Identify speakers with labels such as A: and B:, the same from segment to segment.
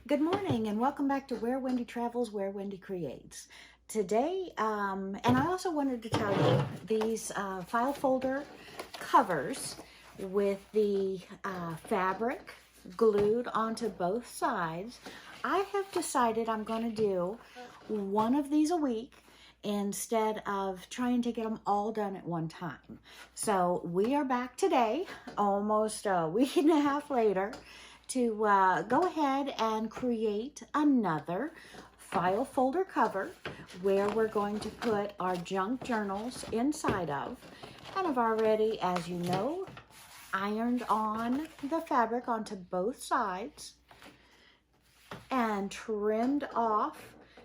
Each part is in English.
A: Good morning and welcome back to Where Wendy Travels, Where Wendy Creates. Today, and I also wanted to tell you, these file folder covers with the fabric glued onto both sides, I have decided I'm going to do one of these a week instead of trying to get them all done at one time. So we are back today, almost a week and a half later, to go ahead and create another file folder cover where we're going to put our junk journals inside of. And I've already, as you know, ironed on the fabric onto both sides and trimmed off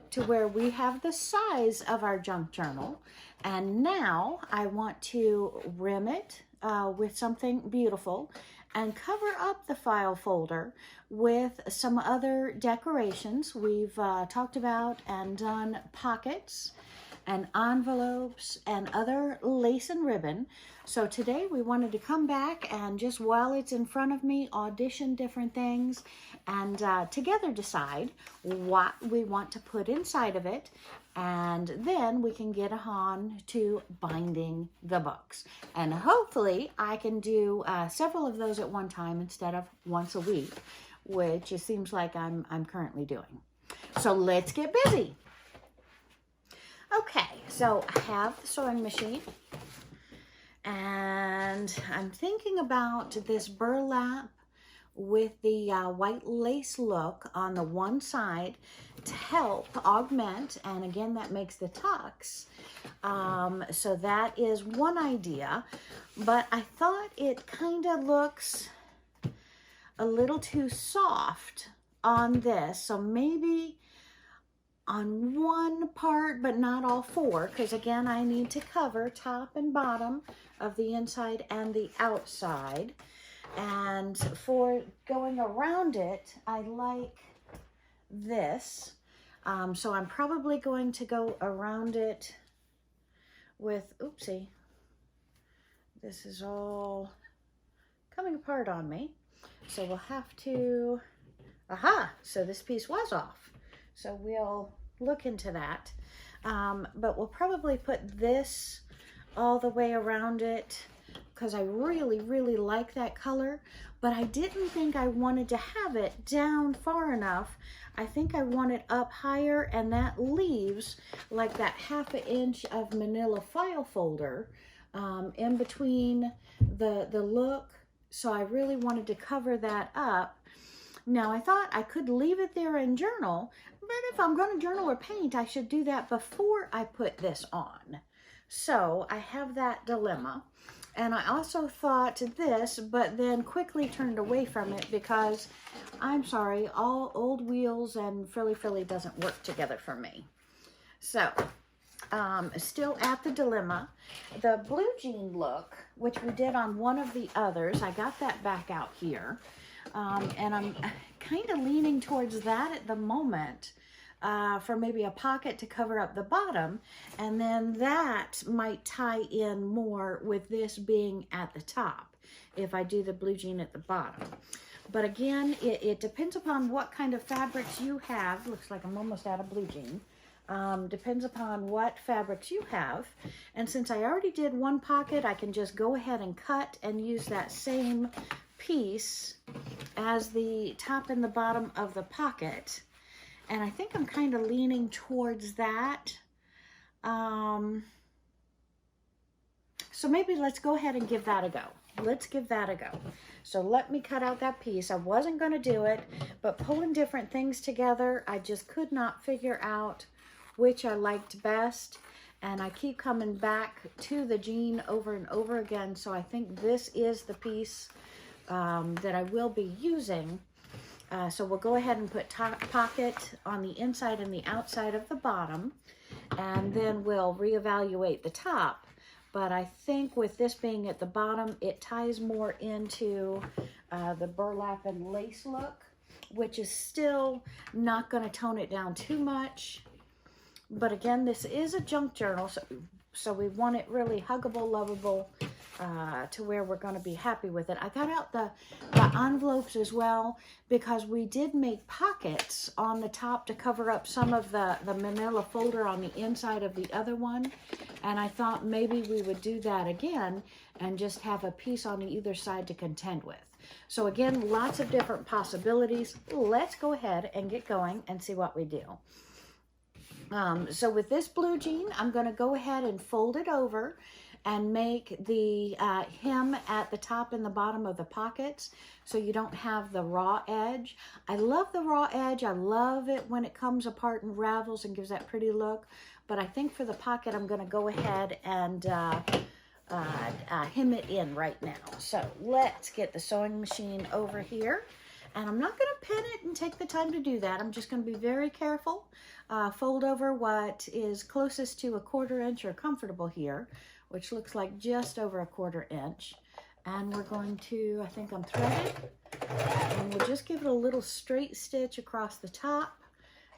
A: to where we have the size of our junk journal. And now I want to rim it with something beautiful and cover up the file folder with some other decorations. We've talked about and done pockets and envelopes and other lace and ribbon. So today we wanted to come back and just while it's in front of me, audition different things and together decide what we want to put inside of it. And then we can get on to binding the books. And hopefully I can do several of those at one time instead of once a week, which it seems like I'm currently doing. So let's get busy. Okay, so I have the sewing machine and I'm thinking about this burlap with the white lace look on the one side to help augment, and again that makes the tucks. So that is one idea, but I thought it kind of looks a little too soft on this, so maybe on one part but not all four, because again I need to cover top and bottom of the inside and the outside. And for going around it, I like this. So I'm probably going to go around it with, oopsie, this is all coming apart on me. So we'll have to, aha, so this piece was off. So we'll look into that. But we'll probably put this all the way around it because I really, really like that color, but I didn't think I wanted to have it down far enough. I think I want it up higher, and that leaves like that ½ inch of manila file folder in between the look. So I really wanted to cover that up. Now I thought I could leave it there and journal, but if I'm going to journal or paint, I should do that before I put this on. So I have that dilemma. And I also thought this, but then quickly turned away from it because, I'm sorry, all old wheels and frilly doesn't work together for me. So, still at the dilemma. The blue jean look, which we did on one of the others, I got that back out here. And I'm kind of leaning towards that at the moment. For maybe a pocket to cover up the bottom, and then that might tie in more with this being at the top if I do the blue jean at the bottom. But again, it depends upon what kind of fabrics you have. Looks like I'm almost out of blue jean. Depends upon what fabrics you have, and since I already did one pocket, I can just go ahead and cut and use that same piece as the top and the bottom of the pocket. And I think I'm kind of leaning towards that. So maybe let's go ahead and give that a go. Let's give that a go. So let me cut out that piece. I wasn't going to do it, but pulling different things together, I just could not figure out which I liked best. And I keep coming back to the jean over and over again. So I think this is the piece that I will be using. So we'll go ahead and put pocket on the inside and the outside of the bottom, and then we'll reevaluate the top. But I think with this being at the bottom, it ties more into the burlap and lace look, which is still not going to tone it down too much. But again, this is a junk journal, so we want it really huggable, lovable, to where we're going to be happy with it. I got out the envelopes as well because we did make pockets on the top to cover up some of the manila folder on the inside of the other one. And I thought maybe we would do that again and just have a piece on either side to contend with. So again, lots of different possibilities. Let's go ahead and get going and see what we do. So with this blue jean, I'm going to go ahead and fold it over and make the hem at the top and the bottom of the pockets so you don't have the raw edge. I love the raw edge. I love it when it comes apart and ravels and gives that pretty look. But I think for the pocket, I'm going to go ahead and hem it in right now. So let's get the sewing machine over here. And I'm not going to pin it and take the time to do that. I'm just going to be very careful. Fold over what is closest to a 1/4 inch or comfortable here, which looks like just over a 1/4 inch. And we're going to, I think I'm threaded, and we'll just give it a little straight stitch across the top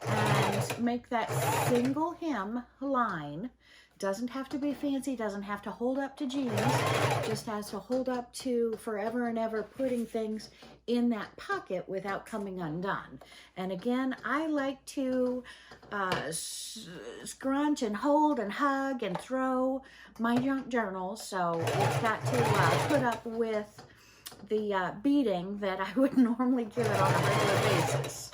A: and make that single hem line. Doesn't have to be fancy, doesn't have to hold up to jeans, just has to hold up to forever and ever putting things in that pocket without coming undone. And again, I like to scrunch and hold and hug and throw my junk journals, so it's got to put up with the beating that I would normally give it on a regular basis.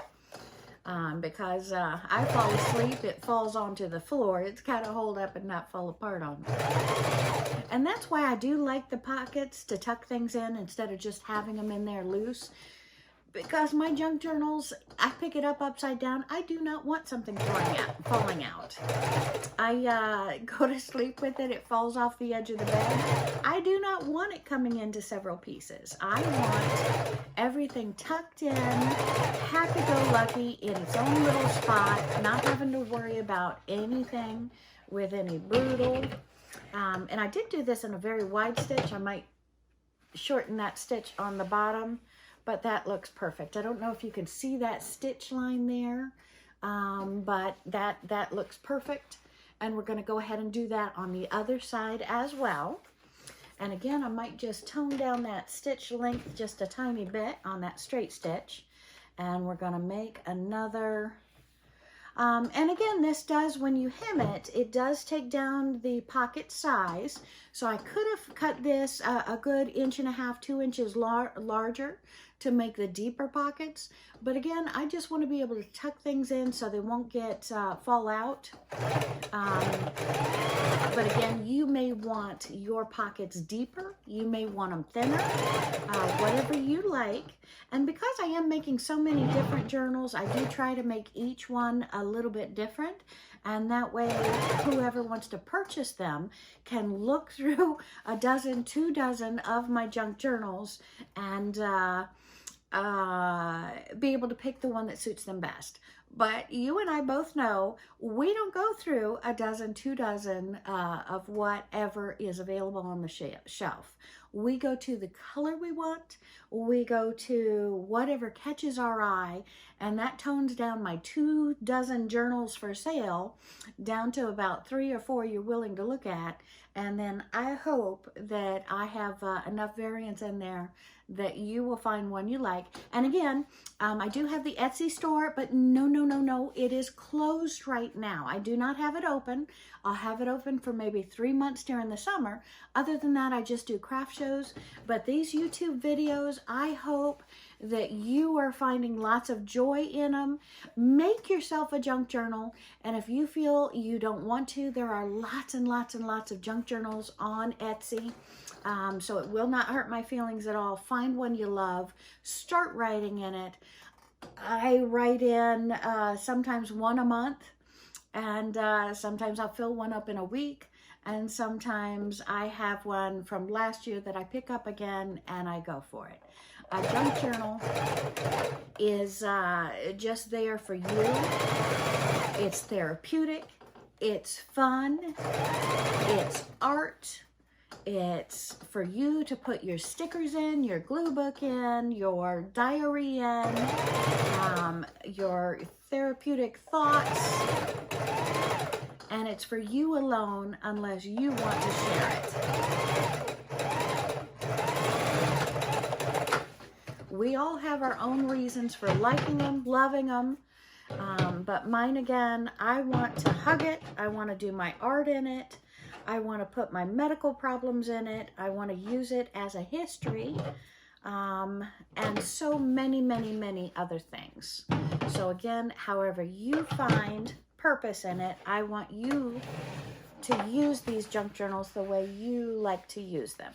A: Because I fall asleep, it falls onto the floor. It's got to hold up and not fall apart on me. And that's why I do like the pockets to tuck things in instead of just having them in there loose. Because my junk journals, I pick it up upside down. I do not want something falling out. I go to sleep with it. It falls off the edge of the bed. I do not want it coming into several pieces. I want everything tucked in, happy-go-lucky, in its own little spot, not having to worry about anything with any brutal. And I did do this in a very wide stitch. I might shorten that stitch on the bottom, but that looks perfect. I don't know if you can see that stitch line there, but that looks perfect. And we're going to go ahead and do that on the other side as well. And again, I might just tone down that stitch length just a tiny bit on that straight stitch. And we're going to make another. And again, this does, when you hem it, it does take down the pocket size. So I could have cut this a good 1.5 inches, 2 inches larger to make the deeper pockets. But again, I just want to be able to tuck things in so they won't get fall out. But again, you may want your pockets deeper. You may want them thinner, whatever you like. And because I am making so many different journals, I do try to make each one a little bit different. And that way, whoever wants to purchase them can look through a dozen, 2 dozen of my junk journals and be able to pick the one that suits them best. But you and I both know we don't go through a dozen, 2 dozen of whatever is available on the shelf. We go to the color we want. We go to whatever catches our eye, and that tones down my 2 dozen journals for sale down to about 3 or 4 you're willing to look at. And then I hope that I have enough variants in there that you will find one you like. And again, I do have the Etsy store, but no, it is closed right now. I do not have it open. I'll have it open for maybe 3 months during the summer. Other than that, I just do craft shows. But these YouTube videos, I hope that you are finding lots of joy in them. Make yourself a junk journal. And if you feel you don't want to, there are lots and lots and lots of junk journals on Etsy. So it will not hurt my feelings at all. Find one you love. Start writing in it. I write in sometimes one a month. And sometimes I'll fill one up in a week. And sometimes I have one from last year that I pick up again and I go for it. A junk journal is just there for you. It's therapeutic. It's fun. It's art. It's for you to put your stickers in, your glue book in, your diary in, your therapeutic thoughts. And it's for you alone unless you want to share it. We all have our own reasons for liking them, loving them. But mine, again, I want to hug it. I want to do my art in it. I want to put my medical problems in it. I want to use it as a history. And so many, many, many other things. So again, however you find purpose in it, I want you to use these junk journals the way you like to use them.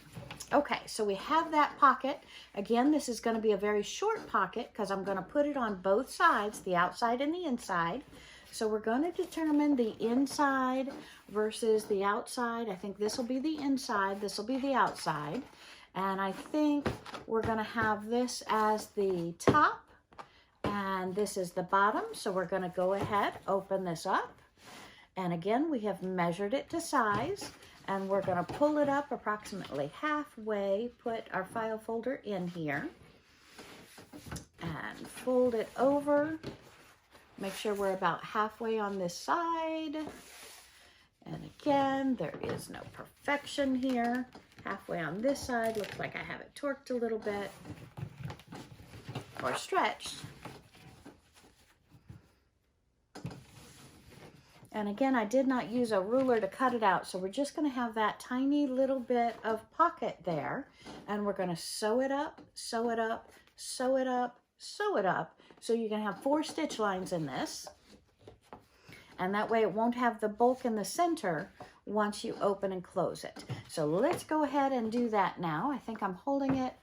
A: Okay, so we have that pocket. Again, this is going to be a very short pocket because I'm going to put it on both sides, the outside and the inside. So we're going to determine the inside versus the outside. I think this will be the inside, this will be the outside. And I think we're going to have this as the top and this is the bottom. So we're going to go ahead, open this up. And again, we have measured it to size. And we're going to pull it up approximately halfway, put our file folder in here, and fold it over. Make sure we're about halfway on this side. And again, there is no perfection here. Halfway on this side, looks like I have it torqued a little bit, or stretched. And again, I did not use a ruler to cut it out, so we're just going to have that tiny little bit of pocket there, and we're going to sew it up, sew it up, sew it up, sew it up, so you can have 4 stitch lines in this, and that way it won't have the bulk in the center once you open and close it. So let's go ahead and do that now. I think I'm holding it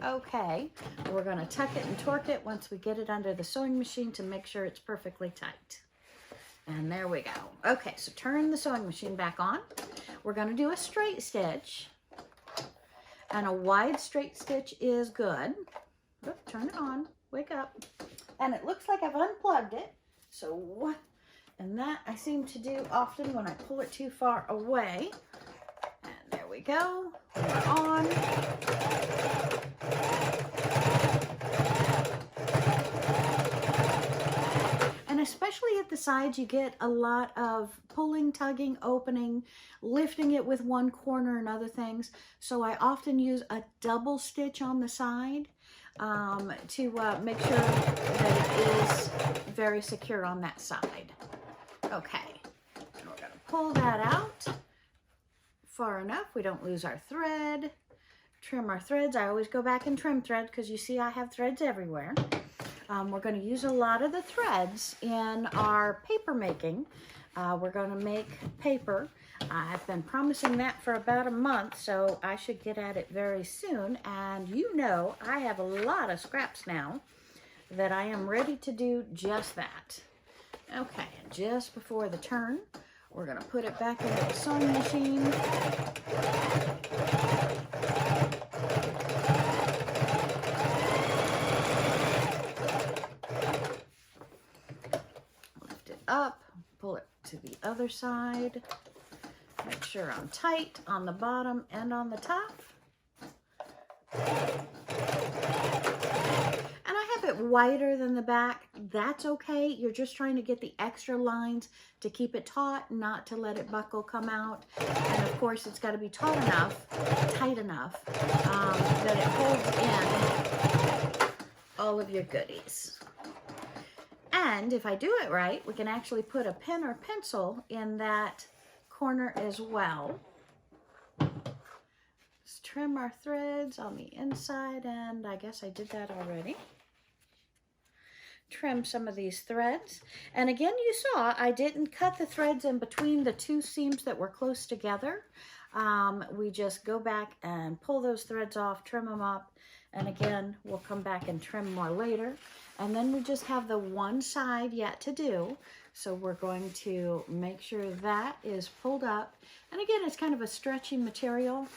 A: okay. We're going to tuck it and torque it once we get it under the sewing machine to make sure it's perfectly tight. And there we go. Okay, so turn the sewing machine back on. We're going to do a straight stitch. And a wide straight stitch is good. Oop, turn it on. Wake up. And it looks like I've unplugged it. So, and that I seem to do often when I pull it too far away. And there we go. We're on. Especially at the sides, you get a lot of pulling, tugging, opening, lifting it with one corner and other things. So I often use a double stitch on the side to make sure that it is very secure on that side. Okay, and we're going to pull that out far enough we don't lose our thread. Trim our threads. I always go back and trim thread because you see I have threads everywhere. We're going to use a lot of the threads in our paper making. We're going to make paper. I've been promising that for about a month, so I should get at it very soon. And you know, I have a lot of scraps now that I am ready to do just that. Okay, and just before the turn, we're going to put it back into the sewing machine. Up, pull it to the other side, make sure I'm tight on the bottom and on the top. And I have it wider than the back. That's okay. You're just trying to get the extra lines to keep it taut, not to let it buckle come out. And of course, it's got to be taut enough, tight enough, that it holds in all of your goodies. And if I do it right, we can actually put a pen or pencil in that corner as well. Let's trim our threads on the inside, and I guess I did that already. Trim some of these threads. And again, you saw I didn't cut the threads in between the 2 seams that were close together. We just go back and pull those threads off, trim them up, and again, we'll come back and trim more later. And then we just have the one side yet to do. So we're going to make sure that is pulled up. And again, it's kind of a stretchy material,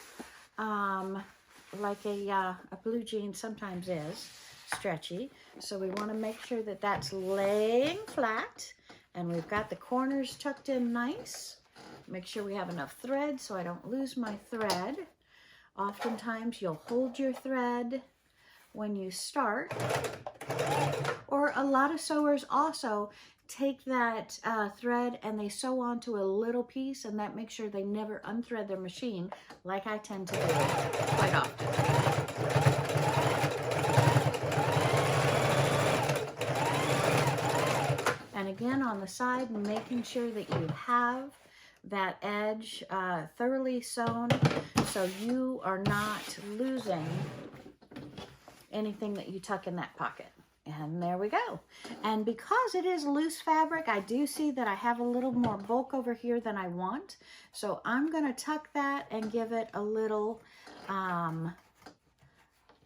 A: like a blue jean sometimes is stretchy. So we want to make sure that that's laying flat. And we've got the corners tucked in nice. Make sure we have enough thread so I don't lose my thread. Oftentimes you'll hold your thread when you start. Or a lot of sewers also take that thread and they sew onto a little piece, and that makes sure they never unthread their machine like I tend to do quite often. again, on the side, making sure that you have that edge thoroughly sewn so you are not losing anything that you tuck in that pocket. And there we go. And because it is loose fabric, I do see that I have a little more bulk over here than I want. So I'm going to tuck that and give it a little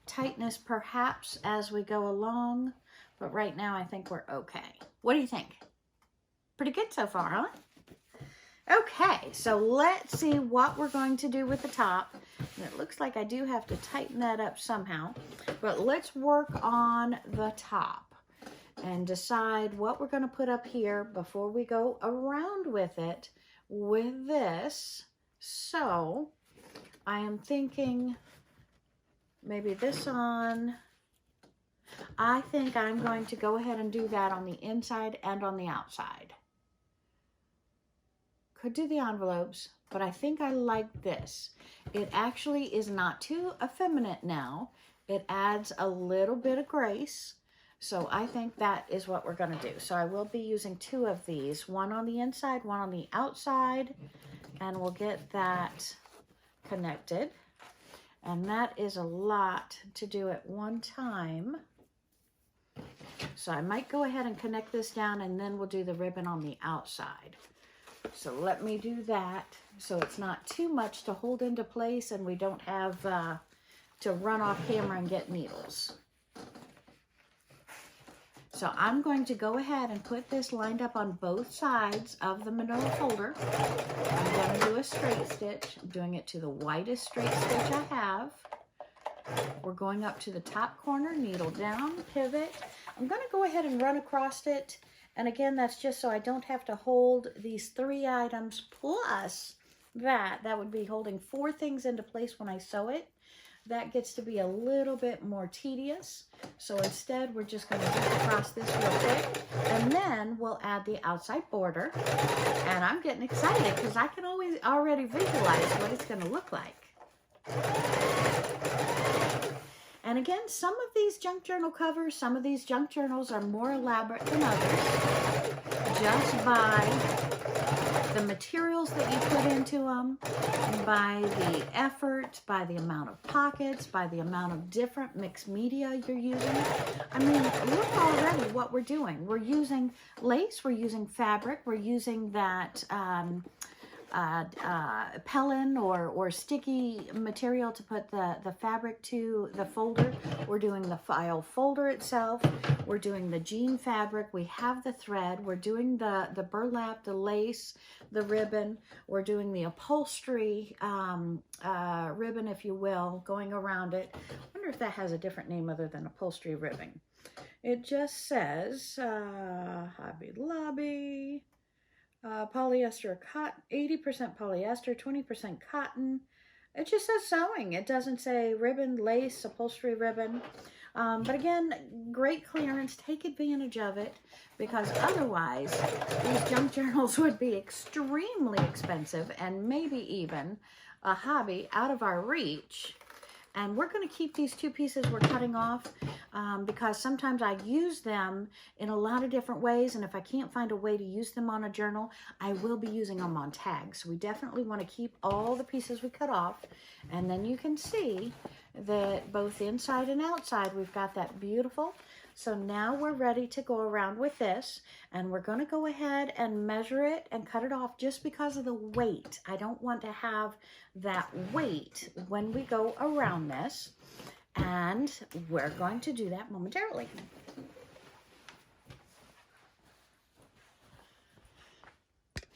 A: tightness perhaps as we go along. But right now I think we're okay. What do you think? Pretty good so far, huh? Okay, so let's see what we're going to do with the top. And it looks like I do have to tighten that up somehow, but let's work on the top and decide what we're going to put up here before we go around with it with this. So I am thinking maybe this on. I think I'm going to go ahead and do that on the inside and on the outside. Could do the envelopes, but I think I like this. It actually is not too effeminate now. It adds a little bit of grace. So I think that is what we're going to do. So I will be using 2 of these, one on the inside, one on the outside, and we'll get that connected. And that is a lot to do at one time. So I might go ahead and connect this down, and then we'll do the ribbon on the outside. So let me do that so it's not too much to hold into place and we don't have to run off camera and get needles. So I'm going to go ahead and put this lined up on both sides of the manila folder. I'm going to do a straight stitch. I'm doing it to the widest straight stitch I have. We're going up to the top corner, needle down, pivot. I'm going to go ahead and run across it. And again, that's just so I don't have to hold these 3 items plus that. That would be holding 4 things into place when I sew it. That gets to be a little bit more tedious. So instead, we're just going to get across this real quick. And then we'll add the outside border. And I'm getting excited because I can already visualize what it's going to look like. And again, some of these junk journal covers, some of these junk journals are more elaborate than others, just by the materials that you put into them, by the effort, by the amount of pockets, by the amount of different mixed media you're using. I mean, look already what we're doing. We're using lace, we're using fabric, we're using that pellin or sticky material to put the fabric to the folder. We're doing the file folder itself. We're doing the jean fabric. We have the thread. We're doing the burlap, the lace, the ribbon. We're doing the upholstery ribbon, if you will, going around it. I wonder if that has a different name other than upholstery ribbon. It just says Hobby Lobby. Polyester cotton, 80% polyester, 20% cotton. It just says sewing. It doesn't say ribbon, lace, upholstery ribbon. But again, great clearance. Take advantage of it because otherwise these junk journals would be extremely expensive and maybe even a hobby out of our reach. And we're going to keep these 2 pieces we're cutting off because sometimes I use them in a lot of different ways. And if I can't find a way to use them on a journal, I will be using them on tags. So we definitely want to keep all the pieces we cut off. And then you can see that both inside and outside, we've got that beautiful. So now we're ready to go around with this, and we're going to go ahead and measure it and cut it off just because of the weight. I don't want to have that weight when we go around this, and we're going to do that momentarily.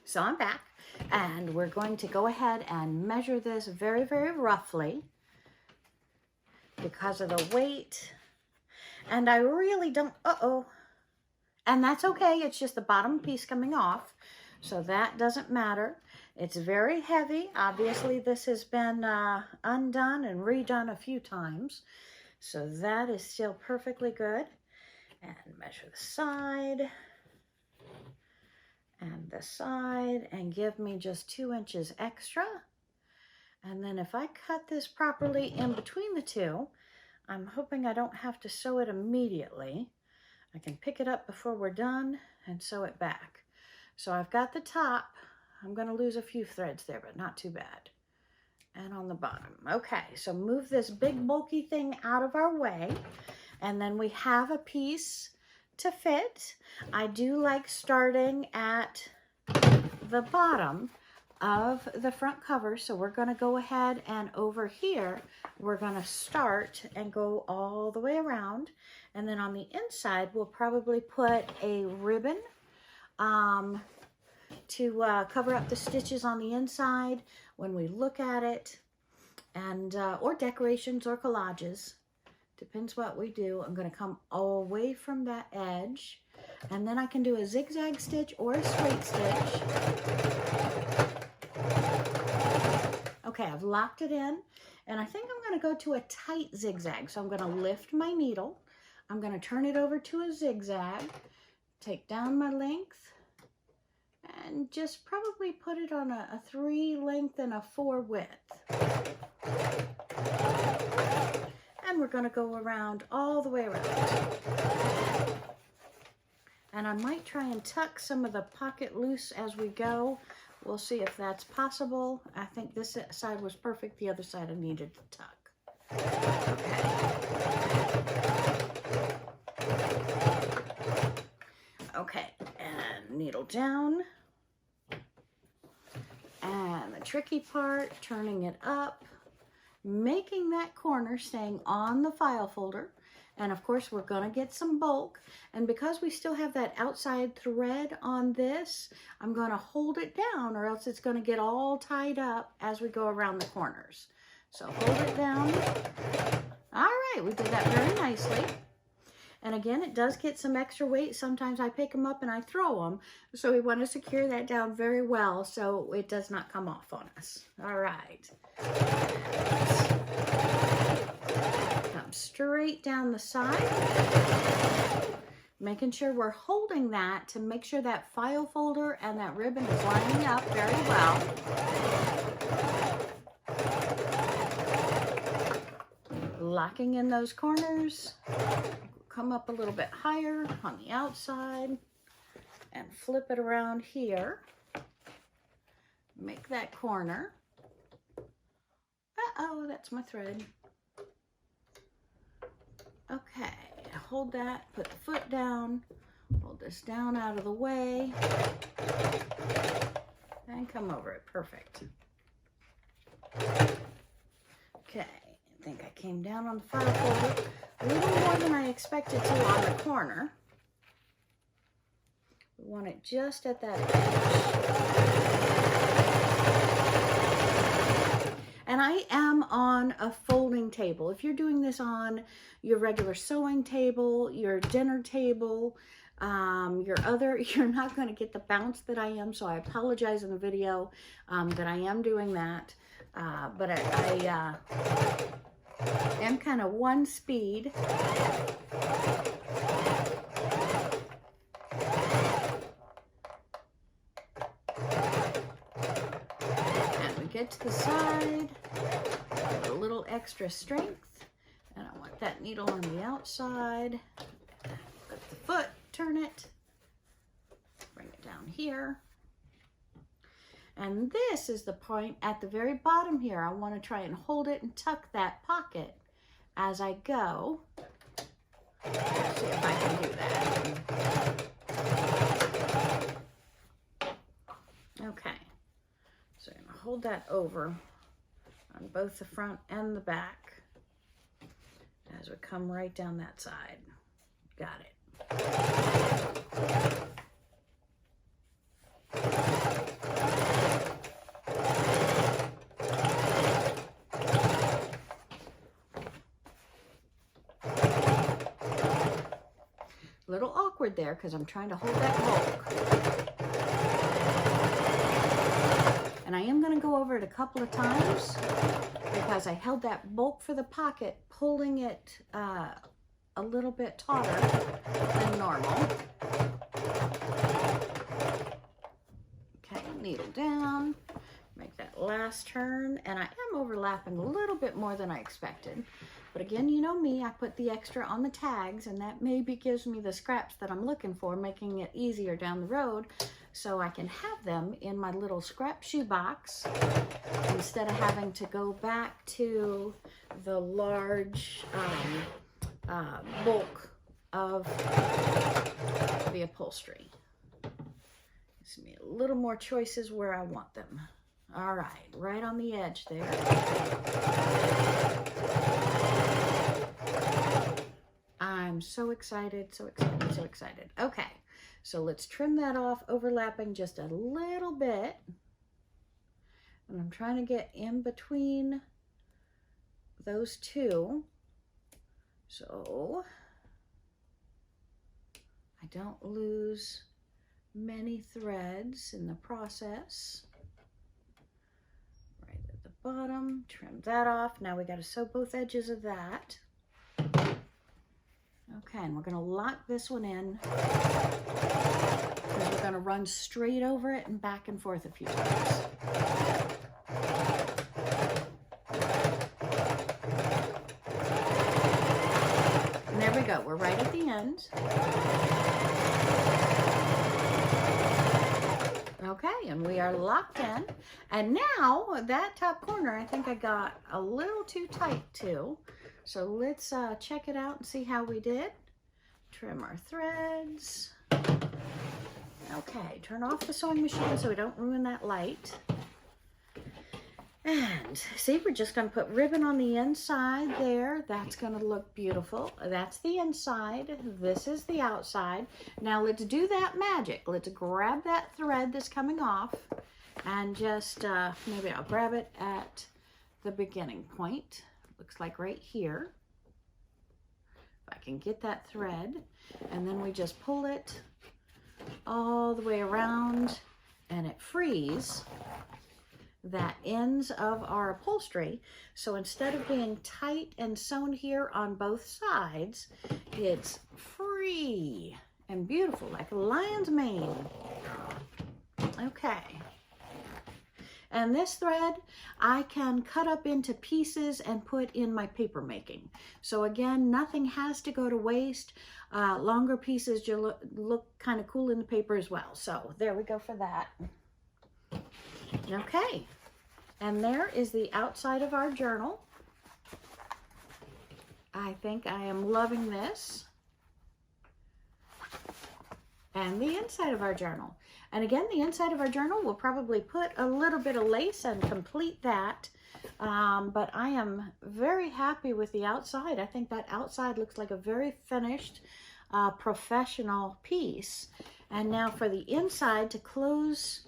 A: So I'm back, and we're going to go ahead and measure this very, very roughly because of the weight. And I really don't, and that's okay. It's just the bottom piece coming off. So that doesn't matter. It's very heavy. Obviously, this has been undone and redone a few times. So that is still perfectly good. And measure the side and the side and give me just 2 inches extra. And then if I cut this properly in between the 2, I'm hoping I don't have to sew it immediately. I can pick it up before we're done and sew it back. So I've got the top. I'm going to lose a few threads there, but not too bad. And on the bottom. Okay, so move this big bulky thing out of our way. And then we have a piece to fit. I do like starting at the bottom of the front cover. So we're going to go ahead and over here, we're going to start and go all the way around. And then on the inside, we'll probably put a ribbon to cover up the stitches on the inside when we look at it, and or decorations or collages, depends what we do. I'm going to come away from that edge, and then I can do a zigzag stitch or a straight stitch. Okay, I've locked it in, and I think I'm going to go to a tight zigzag. So I'm going to lift my needle, I'm going to turn it over to a zigzag, take down my length, and just probably put it on a 3 length and a 4 width. And we're going to go around all the way around. And I might try and tuck some of the pocket loose as we go. We'll see if that's possible. I think this side was perfect. The other side I needed to tuck. Okay, and needle down. And the tricky part, turning it up, making that corner, staying on the file folder. And of course, we're going to get some bulk. And because we still have that outside thread on this, I'm going to hold it down, or else it's going to get all tied up as we go around the corners. So hold it down. All right, we did that very nicely. And again, it does get some extra weight. Sometimes I pick them up and I throw them. So we want to secure that down very well so it does not come off on us. All right. Come straight down the side. Making sure we're holding that to make sure that file folder and that ribbon is lining up very well. Locking in those corners. Come up a little bit higher on the outside and flip it around here. Make that corner. Uh-oh, that's my thread. Okay, hold that, put the foot down, hold this down out of the way, and come over it. Perfect. Okay, I think I came down on the file folder a little more than I expected to on the corner. We want it just at that edge. And I am on a folding table. If you're doing this on your regular sewing table, your dinner table, you're not going to get the bounce that I am, so I apologize in the video that I am doing that. But I am kind of one speed. And we get to the side, with a little extra strength, and I want that needle on the outside. Put the foot, turn it, bring it down here. And this is the point at the very bottom here. I want to try and hold it and tuck that pocket as I go. Let's see if I can do that. Okay, so I'm going to hold that over on both the front and the back as we come right down that side. Got it. A little awkward there because I'm trying to hold that bulk. And I am going to go over it a couple of times because I held that bulk for the pocket, pulling it a little bit tauter than normal. Okay, needle down, make that last turn, and I am overlapping a little bit more than I expected. But again, you know me, I put the extra on the tags, and that maybe gives me the scraps that I'm looking for, making it easier down the road so I can have them in my little scrap shoebox instead of having to go back to the large bulk of the upholstery. Gives me a little more choices where I want them. All right, right on the edge there. I'm so excited, so excited, so excited. Okay, so let's trim that off, overlapping just a little bit. And I'm trying to get in between those two, so I don't lose many threads in the process. Right at the bottom, trim that off. Now we got to sew both edges of that. Okay, and we're going to lock this one in because we're going to run straight over it and back and forth a few times. And there we go. We're right at the end. Okay, and we are locked in. And now that top corner, I think I got a little too tight too. So let's check it out and see how we did. Trim our threads. Okay, turn off the sewing machine so we don't ruin that light. And see, we're just going to put ribbon on the inside there. That's going to look beautiful. That's the inside. This is the outside. Now let's do that magic. Let's grab that thread that's coming off and just, maybe I'll grab it at the beginning point. Looks like right here. If I can get that thread, and then we just pull it all the way around and it frees that ends of our upholstery. So instead of being tight and sewn here on both sides, it's free and beautiful like a lion's mane. Okay. And this thread I can cut up into pieces and put in my paper making. So again, nothing has to go to waste. Longer pieces look kind of cool in the paper as well. So there we go for that. Okay, and there is the outside of our journal. I think I am loving this. And the inside of our journal. And again, the inside of our journal, we'll probably put a little bit of lace and complete that. But I am very happy with the outside. I think that outside looks like a very finished, professional piece. And now for the inside to close,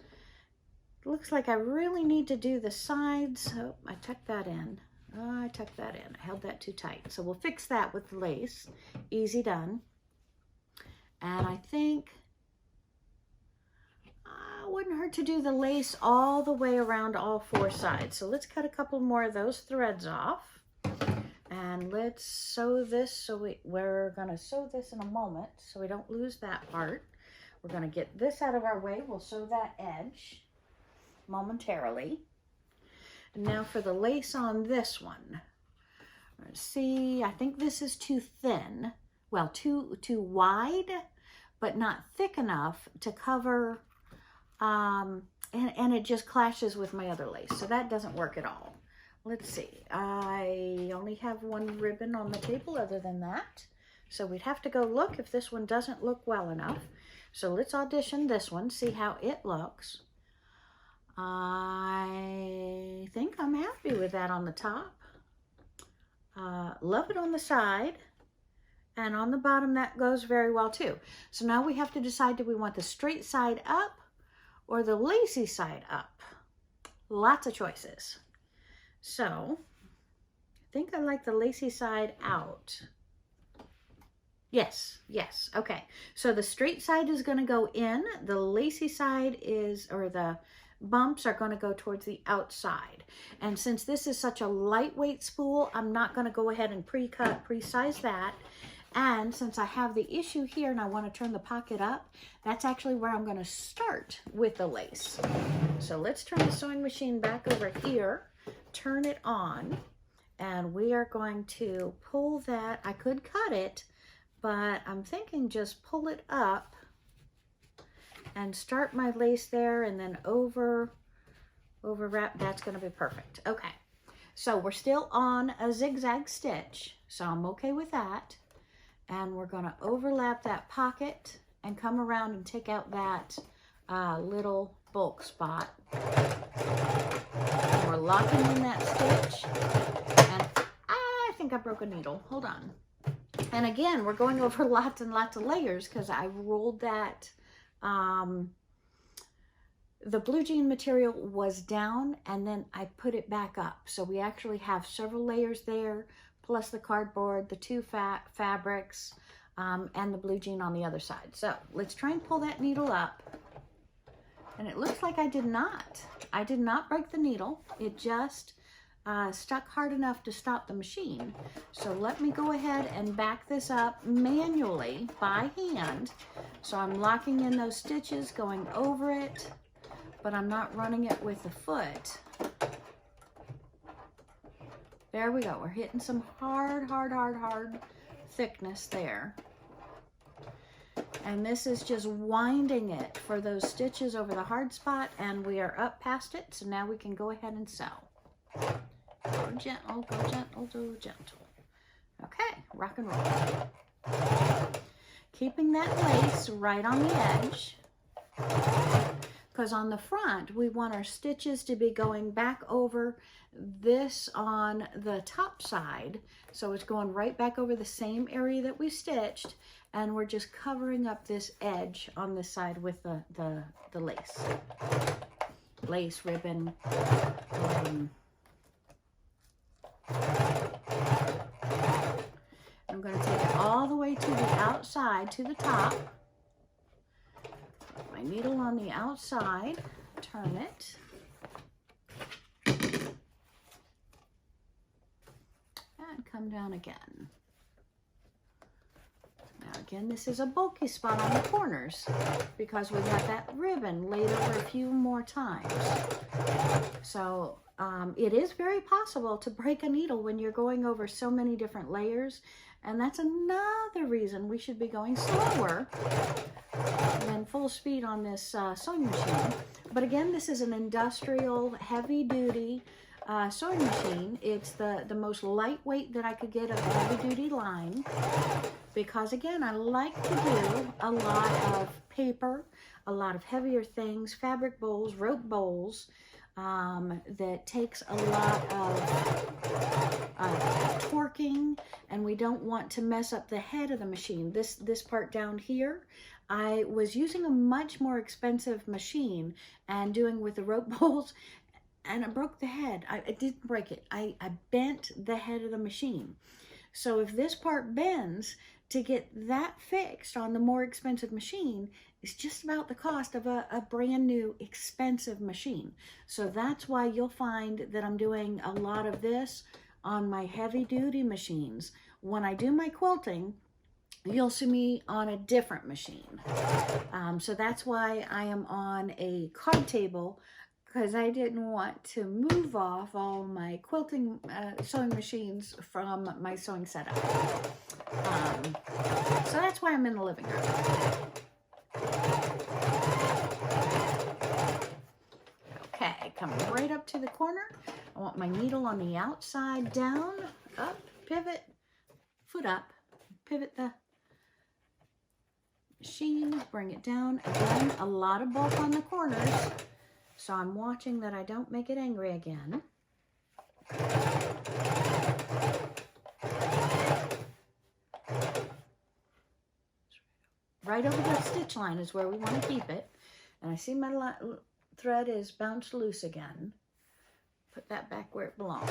A: it looks like I really need to do the sides. Oh, I tucked that in. Oh, I tucked that in. I held that too tight. So we'll fix that with the lace. Easy done. And I think it wouldn't hurt to do the lace all the way around all four sides. So let's cut a couple more of those threads off. And let's sew this. So we're going to sew this in a moment so we don't lose that part. We're going to get this out of our way. We'll sew that edge momentarily. And now for the lace on this one. Let's see, I think this is too thin. Well, too wide, but not thick enough to cover, and it just clashes with my other lace. So that doesn't work at all. Let's see, I only have one ribbon on the table other than that. So we'd have to go look if this one doesn't look well enough. So let's audition this one, see how it looks. I think I'm happy with that on the top. Love it on the side. And on the bottom, that goes very well too. So now we have to decide, do we want the straight side up or the lacy side up? Lots of choices. So I think I like the lacy side out. Yes, yes, okay. So the straight side is going to go in. The lacy side is, or the bumps are going to go towards the outside. And since this is such a lightweight spool, I'm not going to go ahead and pre-cut, pre-size that. And since I have the issue here and I want to turn the pocket up, that's actually where I'm going to start with the lace. So let's turn the sewing machine back over here, turn it on, And we are going to pull that. I could cut it, but I'm thinking just pull it up and start my lace there and then over wrap. That's going to be perfect. Okay. So we're still on a zigzag stitch, so I'm okay with that. And we're going to overlap that pocket and come around and take out that little bulk spot. And we're locking in that stitch. And I think I broke a needle. Hold on. And again, we're going over lots and lots of layers because I rolled that. The blue jean material was down and then I put it back up. So we actually have several layers there, plus the cardboard, the two fabrics, and the blue jean on the other side. So let's try and pull that needle up. And it looks like I did not. I did not break the needle. It just stuck hard enough to stop the machine. So let me go ahead and back this up manually by hand. So I'm locking in those stitches, going over it, but I'm not running it with the foot. There we go. We're hitting some hard thickness there. And this is just winding it for those stitches over the hard spot, and we are up past it, so now we can go ahead and sew. Go gentle, go gentle, go gentle. Okay, rock and roll. Keeping that lace right on the edge, because on the front, we want our stitches to be going back over this on the top side. So it's going right back over the same area that we stitched, and we're just covering up this edge on this side with the lace. Lace, ribbon. I'm going to take it all the way to the outside, to the top. My needle on the outside, turn it, and come down again. Now again, this is a bulky spot on the corners because we've got that ribbon laid over a few more times. So it is very possible to break a needle when you're going over so many different layers, and that's another reason we should be going slower than full speed on this sewing machine. But again, this is an industrial, heavy-duty sewing machine. It's the most lightweight that I could get of the heavy-duty line because, again, I like to do a lot of paper, a lot of heavier things, fabric bowls, rope bowls, that takes a lot of torquing, and we don't want to mess up the head of the machine. This part down here, I was using a much more expensive machine and doing with the rope bowls, and I broke the head. I didn't break it. I bent the head of the machine. So if this part bends, to get that fixed on the more expensive machine is just about the cost of a brand new expensive machine. So that's why you'll find that I'm doing a lot of this on my heavy duty machines. When I do my quilting, you'll see me on a different machine. So that's why I am on a card table, because I didn't want to move off all my quilting sewing machines from my sewing setup. So that's why I'm in the living room. Okay, coming right up to the corner. I want my needle on the outside, down, up, pivot, foot up, pivot the machine, bring it down. Again, a lot of bulk on the corners. So I'm watching that I don't make it angry again. Right over that stitch line is where we want to keep it. And I see my thread is bounced loose again. Put that back where it belongs.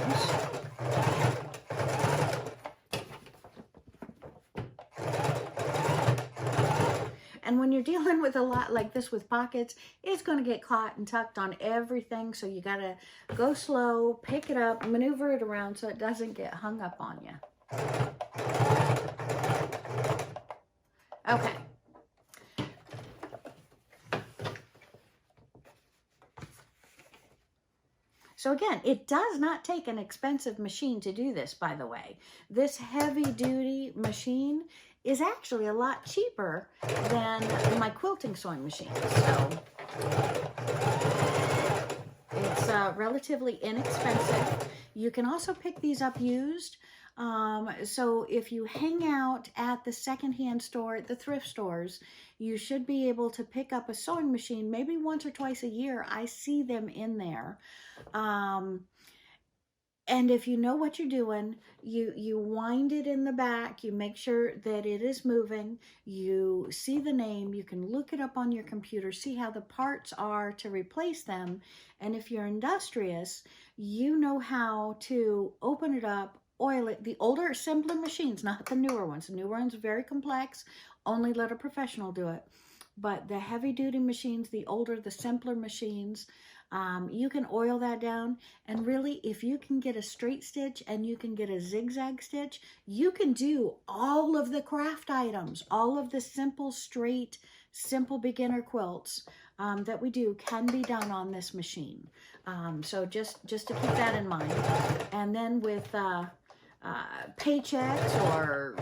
A: And when you're dealing with a lot like this with pockets, it's going to get caught and tucked on everything. So you got to go slow, pick it up, maneuver it around so it doesn't get hung up on you. Okay. So again, it does not take an expensive machine to do this, by the way. This heavy duty machine is actually a lot cheaper than my quilting sewing machine. So it's relatively inexpensive. You can also pick these up used. So if you hang out at the secondhand store, at the thrift stores, you should be able to pick up a sewing machine maybe once or twice a year. I see them in there. And if you know what you're doing, you wind it in the back, you make sure that it is moving, you see the name, you can look it up on your computer, see how the parts are to replace them. And if you're industrious, you know how to open it up, oil it. The older, simpler machines, not the newer ones. The newer ones are very complex. Only let a professional do it. But the heavy-duty machines, the older, the simpler machines, you can oil that down. And really, if you can get a straight stitch and you can get a zigzag stitch, you can do all of the craft items, all of the simple, straight, simple beginner quilts that we do can be done on this machine. So just to keep that in mind. And then with paychecks or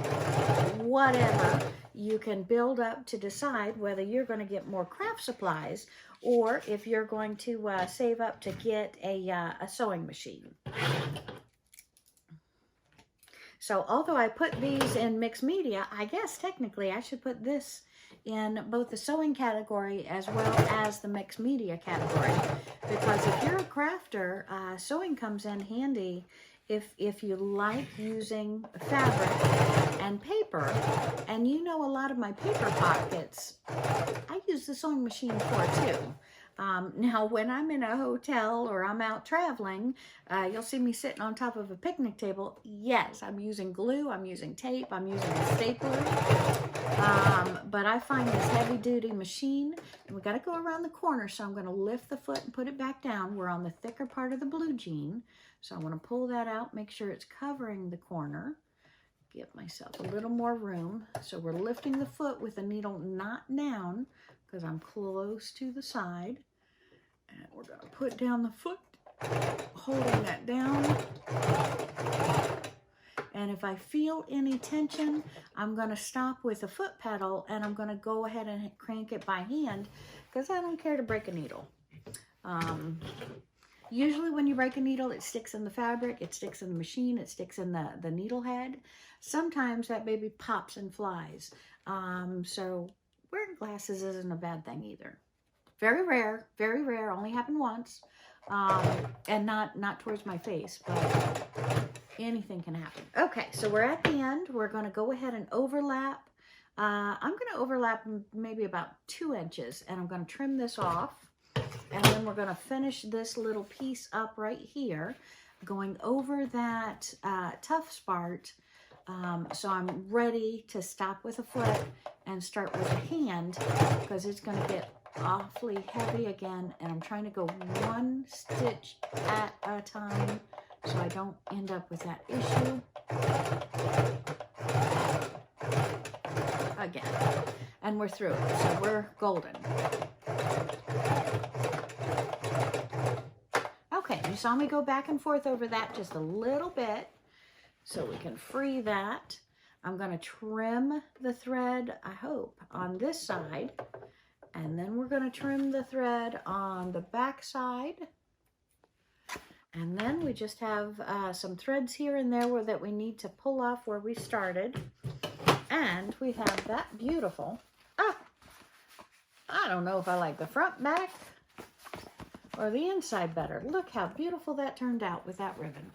A: whatever, you can build up to decide whether you're going to get more craft supplies or if you're going to save up to get a sewing machine. So although I put these in mixed media, I guess technically I should put this in both the sewing category as well as the mixed media category. Because if you're a crafter, sewing comes in handy if you like using fabric and paper. And you know, a lot of my paper pockets, I use the sewing machine for too. Now, when I'm in a hotel or I'm out traveling, you'll see me sitting on top of a picnic table. Yes, I'm using glue, I'm using tape, I'm using a stapler. But I find this heavy-duty machine, and we got to go around the corner, so I'm going to lift the foot and put it back down. We're on the thicker part of the blue jean, so I want to pull that out, make sure it's covering the corner. Give myself a little more room. So we're lifting the foot with the needle not down because I'm close to the side. And we're going to put down the foot, holding that down. And if I feel any tension, I'm going to stop with the foot pedal and I'm going to go ahead and crank it by hand because I don't care to break a needle. Usually when you break a needle, it sticks in the fabric, it sticks in the machine, it sticks in the needle head. Sometimes that baby pops and flies. So wearing glasses isn't a bad thing either. Very rare, only happened once. And not towards my face, but anything can happen. Okay, so we're at the end. We're going to go ahead and overlap. I'm going to overlap maybe about 2 inches, and I'm going to trim this off. And then we're going to finish this little piece up right here, going over that tough part. So I'm ready to stop with a foot and start with a hand because it's going to get awfully heavy again. And I'm trying to go 1 stitch at a time so I don't end up with that issue again. And we're through it, so we're golden. Okay, you saw me go back and forth over that just a little bit so we can free that. I'm going to trim the thread, I hope, on this side. And then we're going to trim the thread on the back side. And then we just have some threads here and there that we need to pull off where we started. And we have that beautiful, I don't know if I like the front, back, or the inside better. Look how beautiful that turned out with that ribbon.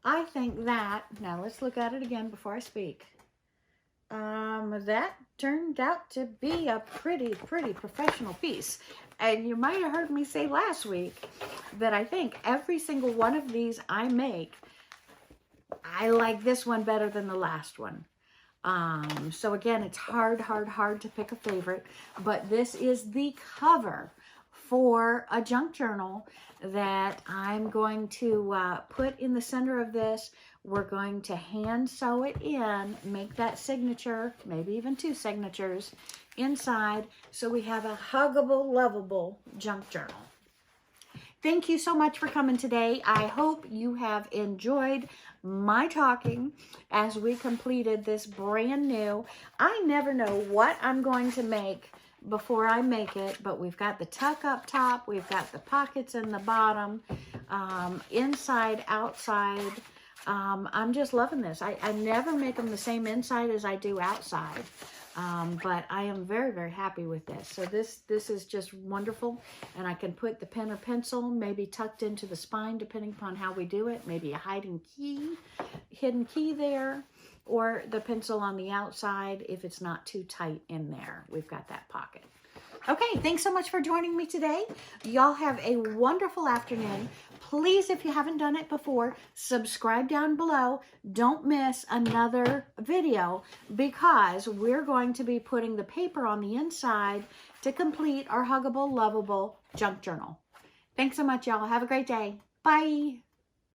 A: I think that, now let's look at it again before I speak. That turned out to be a pretty professional piece. And you might have heard me say last week that I think every single one of these I make, I like this one better than the last one. So again, it's hard to pick a favorite, but this is the cover for a junk journal that I'm going to put in the center of this. We're going to hand sew it in, make that signature, maybe even 2 signatures inside, so we have a huggable, lovable junk journal. Thank you so much for coming today. I hope you have enjoyed my talking as we completed this brand new. I never know what I'm going to make before I make it, but we've got the tuck up top, we've got the pockets in the bottom, inside, outside. I'm just loving this. I never make them the same inside as I do outside. But I am very, very happy with this. So this is just wonderful. And I can put the pen or pencil maybe tucked into the spine, depending upon how we do it. Maybe a hidden key there, or the pencil on the outside if it's not too tight in there. We've got that pocket. Okay, thanks so much for joining me today. Y'all have a wonderful afternoon. Please, if you haven't done it before, subscribe down below. Don't miss another video because we're going to be putting the paper on the inside to complete our Huggable, Lovable Junk Journal. Thanks so much, y'all. Have a great day. Bye.